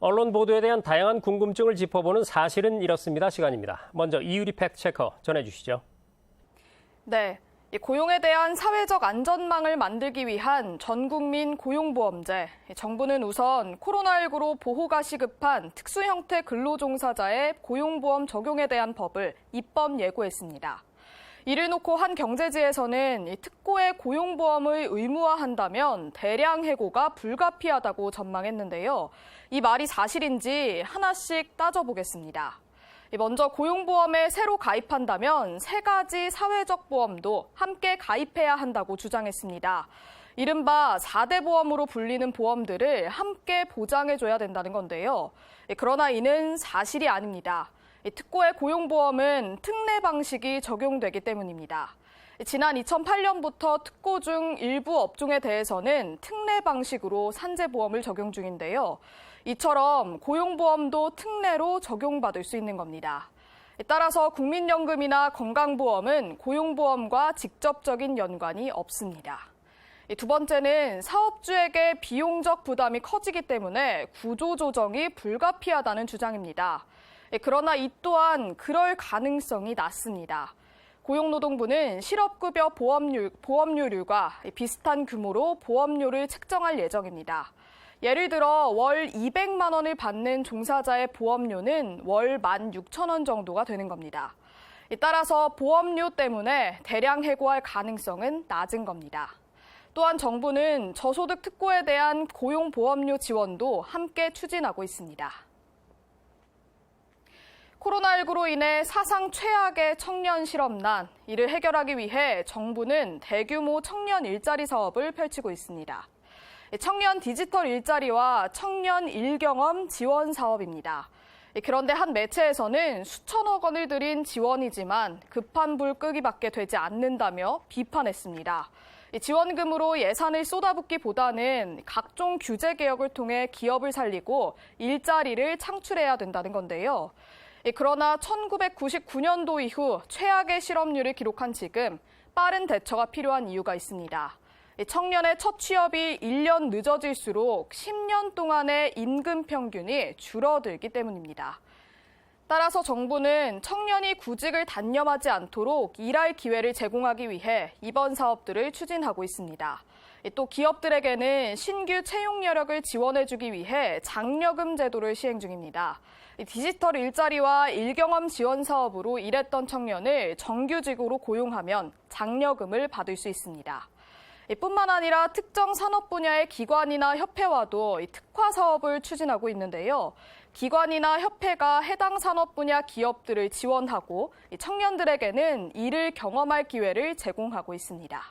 언론 보도에 대한 다양한 궁금증을 짚어보는 사실은 이렇습니다. 시간입니다. 먼저 이유리 팩트체커 전해주시죠. 네, 고용에 대한 사회적 안전망을 만들기 위한 전국민 고용보험제. 정부는 우선 코로나19로 보호가 시급한 특수 형태 근로종사자의 고용보험 적용에 대한 법을 입법 예고했습니다. 이를 놓고 한 경제지에서는 특고의 고용보험을 의무화한다면 대량 해고가 불가피하다고 전망했는데요. 이 말이 사실인지 하나씩 따져보겠습니다. 먼저 고용보험에 새로 가입한다면 세 가지 사회적 보험도 함께 가입해야 한다고 주장했습니다. 이른바 4대 보험으로 불리는 보험들을 함께 보장해줘야 된다는 건데요. 그러나 이는 사실이 아닙니다. 특고의 고용보험은 특례 방식이 적용되기 때문입니다. 지난 2008년부터 특고 중 일부 업종에 대해서는 특례 방식으로 산재보험을 적용 중인데요. 이처럼 고용보험도 특례로 적용받을 수 있는 겁니다. 따라서 국민연금이나 건강보험은 고용보험과 직접적인 연관이 없습니다. 두 번째는 사업주에게 비용적 부담이 커지기 때문에 구조조정이 불가피하다는 주장입니다. 그러나 이 또한 그럴 가능성이 낮습니다. 고용노동부는 실업급여 보험료율과 비슷한 규모로 보험료를 책정할 예정입니다. 예를 들어 월 200만 원을 받는 종사자의 보험료는 월 16,000원 정도가 되는 겁니다. 따라서 보험료 때문에 대량 해고할 가능성은 낮은 겁니다. 또한 정부는 저소득 특고에 대한 고용보험료 지원도 함께 추진하고 있습니다. 코로나19로 인해 사상 최악의 청년 실업난, 이를 해결하기 위해 정부는 대규모 청년 일자리 사업을 펼치고 있습니다. 청년 디지털 일자리와 청년 일경험 지원 사업입니다. 그런데 한 매체에서는 수천억 원을 들인 지원이지만 급한 불 끄기밖에 되지 않는다며 비판했습니다. 지원금으로 예산을 쏟아붓기보다는 각종 규제 개혁을 통해 기업을 살리고 일자리를 창출해야 된다는 건데요. 그러나 1999년도 이후 최악의 실업률을 기록한 지금 빠른 대처가 필요한 이유가 있습니다. 청년의 첫 취업이 1년 늦어질수록 10년 동안의 임금 평균이 줄어들기 때문입니다. 따라서 정부는 청년이 구직을 단념하지 않도록 일할 기회를 제공하기 위해 이번 사업들을 추진하고 있습니다. 또 기업들에게는 신규 채용 여력을 지원해주기 위해 장려금 제도를 시행 중입니다. 디지털 일자리와 일경험 지원 사업으로 일했던 청년을 정규직으로 고용하면 장려금을 받을 수 있습니다. 뿐만 아니라 특정 산업 분야의 기관이나 협회와도 특화 사업을 추진하고 있는데요. 기관이나 협회가 해당 산업 분야 기업들을 지원하고 청년들에게는 일을 경험할 기회를 제공하고 있습니다.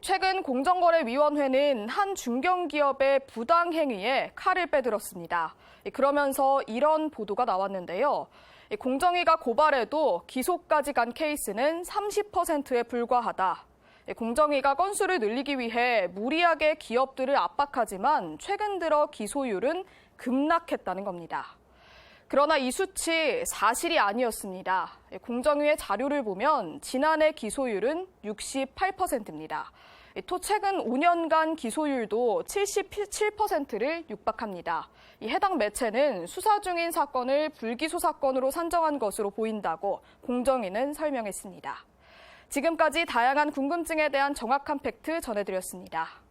최근 공정거래위원회는 한 중견기업의 부당 행위에 칼을 빼들었습니다. 그러면서 이런 보도가 나왔는데요. 공정위가 고발해도 기소까지 간 케이스는 30%에 불과하다. 공정위가 건수를 늘리기 위해 무리하게 기업들을 압박하지만 최근 들어 기소율은 급락했다는 겁니다. 그러나 이 수치 사실이 아니었습니다. 공정위의 자료를 보면 지난해 기소율은 68%입니다. 또 최근 5년간 기소율도 77%를 육박합니다. 해당 매체는 수사 중인 사건을 불기소 사건으로 산정한 것으로 보인다고 공정위는 설명했습니다. 지금까지 다양한 궁금증에 대한 정확한 팩트 전해드렸습니다.